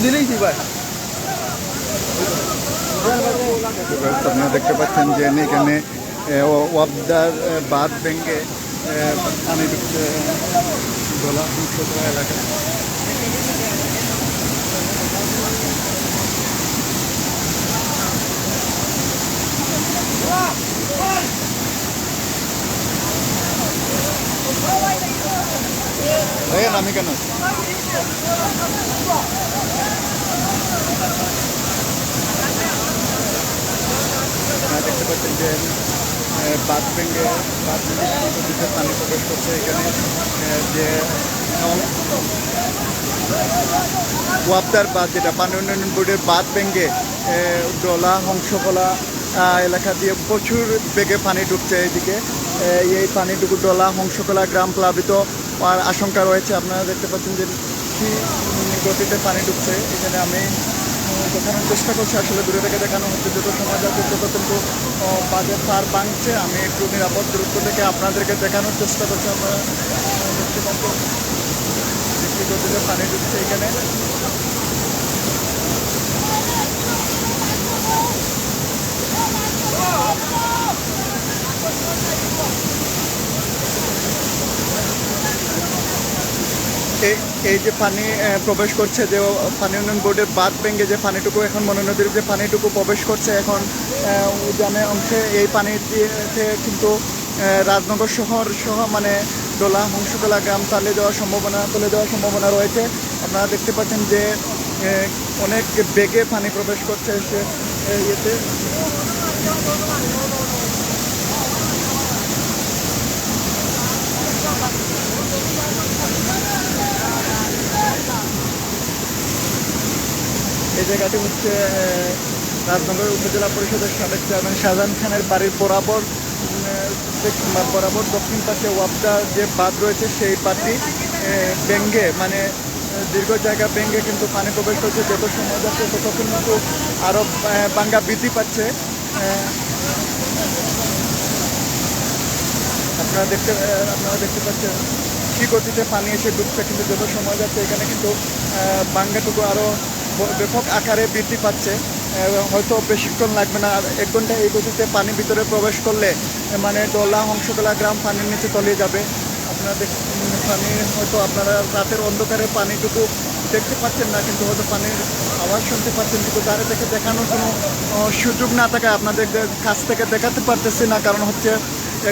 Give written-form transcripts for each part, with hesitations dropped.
দিলেই ভাই আপনারা দেখতে পাচ্ছেন যে এখানে ওয়াবদার বাঁধ ভেঙে পানি ঢুকছে দোলা এলাকায়। আমি কেন দেখতে পাচ্ছেন যে বাঁধ ভেঙে পানি প্রবেশ করছে এখানে যে ওয়াবদার বাঁধ, যেটা পানি উন্নয়ন বোর্ডের বাঁধ ভেঙে ডলা হংসকলা এলাকা দিয়ে প্রচুর বেগে পানি ঢুকছে এদিকে। এই পানিটুকু ডলা হংসকলা গ্রাম প্লাবিত হওয়ার আশঙ্কা রয়েছে। আপনারা দেখতে পাচ্ছেন যে কী গতিতে পানি ঢুকছে এখানে। আমি দেখানোর চেষ্টা করছি, আসলে দূরে থেকে দেখানো হচ্ছে যত সময় যাচ্ছে তত কিন্তু বাজের তার ভাঙছে। আমি একটু নিরাপদ দূরত্ব থেকে আপনাদেরকে দেখানোর চেষ্টা করছি। আপনারা দেখতে পাচ্ছেন কী গতিতে পানি ঢুকছে এখানে। এই যে পানি প্রবেশ করছে, যে পানি উন্নয়ন বোর্ডের বাঁধ ভেঙে যে পানিটুকু এখন মনে নদীর যে পানিটুকু প্রবেশ করছে এখন উজানে অংশে, এই পানিতে কিন্তু রাজনগর শহর সহ মানে ডোলা হংসকলা গ্রাম তলে যাওয়ার সম্ভাবনা রয়েছে। আপনারা দেখতে পাচ্ছেন যে অনেক বেগে পানি প্রবেশ করছে সে ইয়েতে। এই জায়গাটি হচ্ছে রাজনগর উপজেলা পরিষদের সাবেক চেয়ারম্যান শাহজাহান খানের বাড়ির বরাবর দক্ষিণ পাশে ওয়াবদা যে বাঁধ রয়েছে সেই বাঁধটি ভেঙে মানে দীর্ঘ জায়গা ভেঙে কিন্তু পানি প্রবেশ করছে। যত সময় যাচ্ছে তত কিন্তু আরও বাঙ্গা বৃদ্ধি পাচ্ছে। আপনারা দেখতে পাচ্ছেন কী গতিতে পানি এসে ঢুকছে, কিন্তু যত সময় যাচ্ছে এখানে কিন্তু বাঙ্গাটুকু আরও ব্যাপক আকারে বৃদ্ধি পাচ্ছে। হয়তো বেশিক্ষণ লাগবে না, 1 ঘন্টা এই গতিতে পানি ভিতরে প্রবেশ করলে মানে ডলা হংসকলা গ্রাম পানির নিচে তলিয়ে যাবে। আপনারা পানি হয়তো আপনারা রাতের অন্ধকারে পানিটুকু দেখতে পাচ্ছেন না, কিন্তু হয়তো পানির আওয়াজ শুনতে পাচ্ছেন, কিন্তু দাঁড়িয়ে থেকে দেখানোর কোনো সুযোগ না থাকায় আপনাদের কাছ থেকে দেখাতে পারতেছি না। কারণ হচ্ছে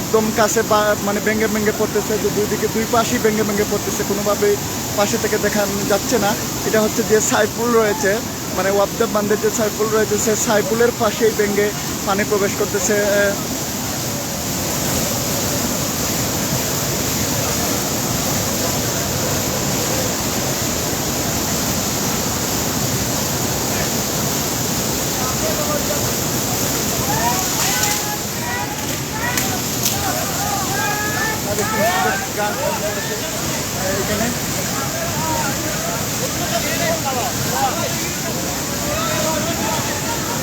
একদম কাছে মানে ভেঙে পড়তেছে, যে দুই পাশেই ভেঙে পড়তেছে, কোনোভাবেই পাশে থেকে দেখা যাচ্ছে না। এটা হচ্ছে যে সাইপুল রয়েছে, মানে ওয়াবদা বান্ধের যে সাইপুল রয়েছে সে সাইপুলের পাশেই ভেঙে পানি প্রবেশ করতেছে। এখানে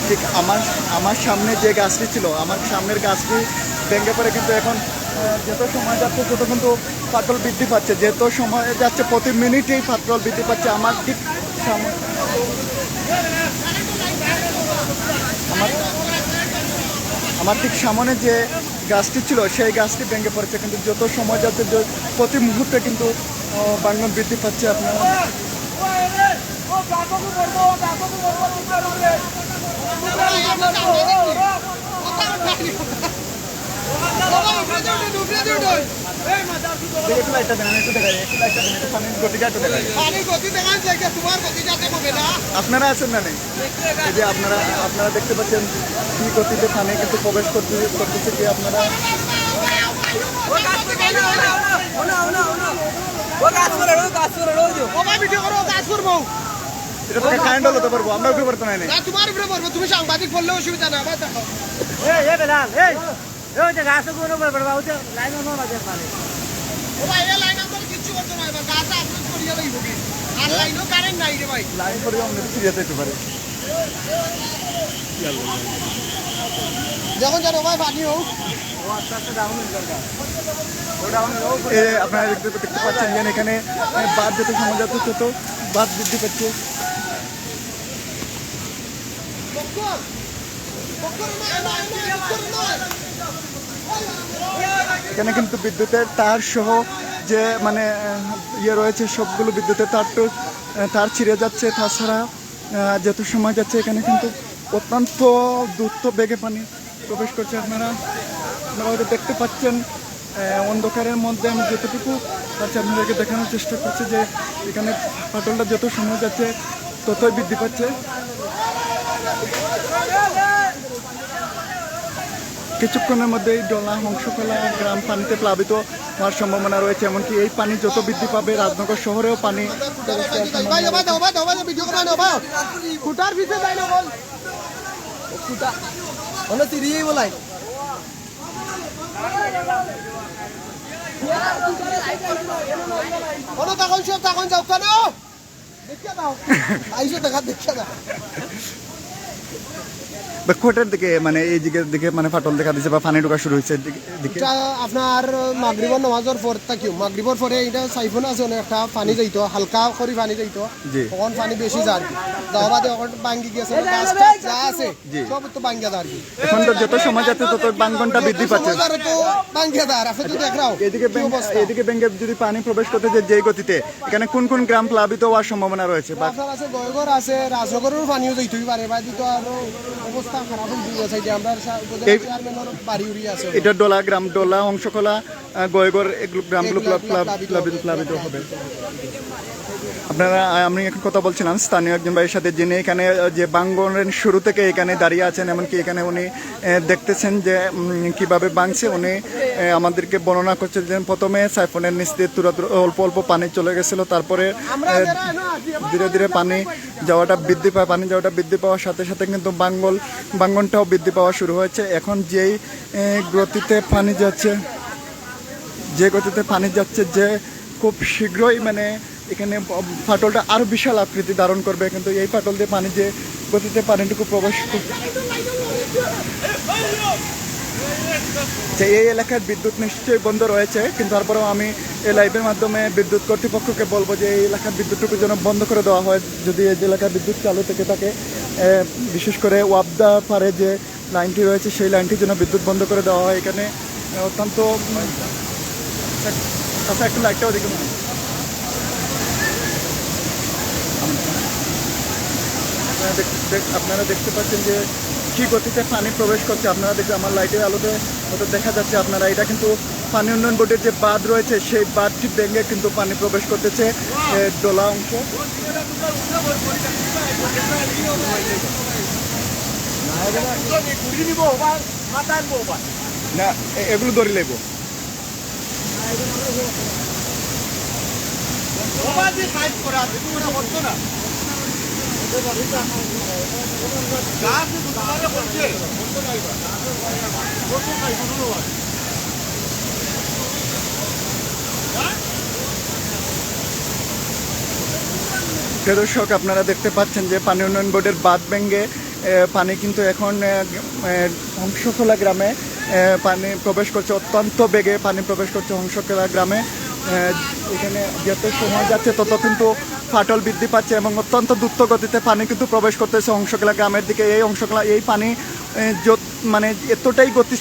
ঠিক আমার সামনে যে গাছটি ছিল, আমার সামনের গাছটি ভেঙে পড়ে কিন্তু এখন যত সময় যাচ্ছে তত কিন্তু ফাটল বৃদ্ধি পাচ্ছে। যত সময় যাচ্ছে প্রতি মিনিটেই ফাটল বৃদ্ধি পাচ্ছে। আমার ঠিক সামনে যে গাছটি ছিল সেই গাছটি ভেঙে পড়েছে, কিন্তু যত সময় যাচ্ছে প্রতি মুহূর্তে কিন্তু ভাঙন বৃদ্ধি পাচ্ছে। আপনারা আপনারা আছেন না নেই? এই যে আপনারা দেখতে পাচ্ছেন কি গতিতে পানি কিন্তু প্রবেশ করতেছে কি আপনারা এটা তো কারেন্ট হতে পারবো, আমরা উঠে পারতো না। তোমার উপরে পারবো, তুমি সাংবাদিক বললে অসুবিধা না। যখন জানো ভাই পানি হোক আপনারা দেখতে পাচ্ছেন যে এখানে বাদ যত সময় যাচ্ছে তত বাদ বৃদ্ধি পাচ্ছে। এখানে কিন্তু বিদ্যুতের তার সহ যে মানে ইয়ে রয়েছে সবগুলো বিদ্যুতের তার ছিঁড়ে যাচ্ছে। তাছাড়া যত সময় যাচ্ছে এখানে কিন্তু অত্যন্ত দ্রুত বেগে পানি প্রবেশ করছে। আপনারা হয়তো দেখতে পাচ্ছেন অন্ধকারের মধ্যে আমি যতটুকু পাচ্ছি আপনাদেরকে দেখানোর চেষ্টা করছি যে এখানে ফাটলটা যত সময় যাচ্ছে ততই বৃদ্ধি পাচ্ছে। কিছুক্ষণের মধ্যেই ডলা হংসকলা গ্রাম পানিতে প্লাবিত হওয়ার সম্ভাবনা রয়েছে। এমনকি এই পানি যত বৃদ্ধি পাবে রাজনগর শহরেও পানি কোটের দিকে মানে এই দিকে মানে ফাটল দেখা দিচ্ছে বা পানি ঢোকা শুরু হয়েছে দিকে আপনার মাগরিবর নামাজের পর থাকিও মাগরিবর পরে এটা সাইফোন আছে অনেক একটা পানি যাইতো হালকা করে পানি যাইতো তখন পানি বেশি যায় যাওয়া বাদে এখন ভাঙ্গি গেছে যা আছে সব তো ভাঙ্গিয়া যায় এখন তো যত সময় যাচ্ছে তত বাঙ্গনটা বৃদ্ধি পাচ্ছে তো ভাঙ্গিয়া যায় আপনি তো দেখরাও এদিকে ব্যাংকে যদি পানি প্রবেশ করতে যেই গতিতে এখানে কোন কোন গ্রাম প্লাবিত হওয়ার সম্ভাবনা রয়েছে? আপনার আছে গয়গর আছে রাজনগরের পানিও যাইতেই পারে বা দিতো আরো অবস্থা খারাপ হয়ে গেছে যে আমরা চেয়ারম্যানের বাড়ি উড়ি আছে এটা ডলা গ্রাম ডলা হংসকলা গয়গর এগুলো গ্রামগুলো প্লাবিত হবে। আপনারা আমি এখন কথা বলছিলাম স্থানীয় একজন ভাইয়ের সাথে, যিনি এখানে যে বাঙ্গনের শুরু থেকে এখানে দাঁড়িয়ে আছেন, এমনকি এখানে উনি দেখতেছেন যে কিভাবে ভাঙছে। উনি আমাদেরকে বর্ণনা করছেন যে প্রথমে সাইফোনের নিচ দিয়ে অল্প অল্প পানি চলে গেছিল, তারপরে ধীরে ধীরে পানি যাওয়াটা বৃদ্ধি পায়। পানি যাওয়াটা বৃদ্ধি পাওয়ার সাথে সাথে কিন্তু বাঙ্গনটাও বৃদ্ধি পাওয়া শুরু হয়েছে। এখন যেই গতিতে পানি যাচ্ছে যে খুব শীঘ্রই মানে এখানে ফাটলটা আরো বিশাল আকৃতি ধারণ করবে। কিন্তু এই ফাটল দিয়ে পানি যে গতিতে পানিটুকু প্রবেশ করছে এই এলাকার বিদ্যুৎ নিশ্চয়ই বন্ধ রয়েছে, কিন্তু তারপরেও আমি এই লাইভের মাধ্যমে বিদ্যুৎ কর্তৃপক্ষকে বলবো যে এই এলাকার বিদ্যুৎটুকু যেন বন্ধ করে দেওয়া হয়। যদি এই এলাকার বিদ্যুৎ চালু থেকে থাকে, বিশেষ করে ওয়াবদা পারে যে লাইনটি রয়েছে সেই লাইনটি যেন বিদ্যুৎ বন্ধ করে দেওয়া হয়। এখানে অত্যন্ত একটু লাইটটাও দেখুন, আপনারা দেখতে পাচ্ছেন যে কি গতিতে পানি প্রবেশ করছে। আপনারা দেখলে আমার লাইটের আলোতে হয়তো দেখা যাচ্ছে আপনারা, এটা কিন্তু পানি উন্নয়ন বোর্ডের যে বাঁধ রয়েছে সেই বাঁধটি ভেঙে কিন্তু পানি প্রবেশ করতেছে ডোলা অংশ। না এগুলো ধরে লেবো দর্শক, আপনারা দেখতে পাচ্ছেন যে পানি উন্নয়ন বোর্ডের বাঁধ ভেঙে পানি কিন্তু এখন হংসকলা গ্রামে পানি প্রবেশ করছে। অত্যন্ত বেগে পানি প্রবেশ করছে হংসকলা গ্রামে। এখানে যত সময় যাচ্ছে তত কিন্তু ফাটল বৃদ্ধি পাচ্ছে এবং অত্যন্ত দ্রুত গতিতে পানি কিন্তু প্রবেশ করতেছে হংসকলা গ্রামের দিকে। এই পানি মানে এতটাই গতি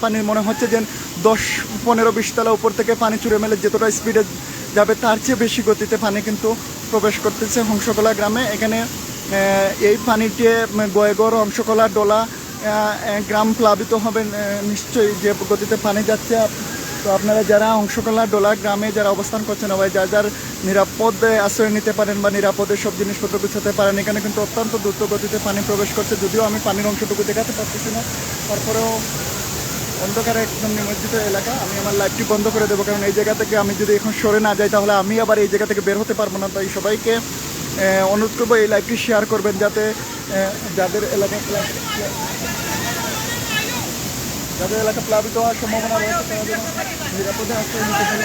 পানি মনে হচ্ছে যে 10-15-20 তলা উপর থেকে পানি ছুঁড়ে মেলে যতটা স্পিডে যাবে তার চেয়ে বেশি গতিতে পানি কিন্তু প্রবেশ করতেছে হংসকলা গ্রামে। এখানে এই পানিতে গয়গড় হংসকলা ডলা গ্রাম প্লাবিত হবে নিশ্চয়ই যে গতিতে পানি যাচ্ছে। তো আপনারা যারা হংসকলা ডলা গ্রামে যারা অবস্থান করছেন, সবাই যার নিরাপদ আশ্রয় নিতে পারেন বা নিরাপদে সব জিনিসপত্র গুছাতে পারেন। এখানে কিন্তু অত্যন্ত দ্রুত গতিতে পানি প্রবেশ করছে, যদিও আমি পানির অংশটুকু দেখাতে পারতেছি না। তারপরেও অন্ধকারে একদম নিমজ্জিত এলাকা। আমি আমার লাইটটি বন্ধ করে দেবো, কারণ এই জায়গা থেকে আমি যদি এখন সরে না যাই তাহলে আমি আবার এই জায়গা থেকে বের হতে পারবো না। তাই সবাইকে অনুরোধ করবো এই লাইভটি শেয়ার করবেন, যাতে যাদের এলাকা প্লাবিত হওয়ার সম্ভাবনা রয়েছে তারা যেন নিরাপদে আশ্রয় নিতে পারে।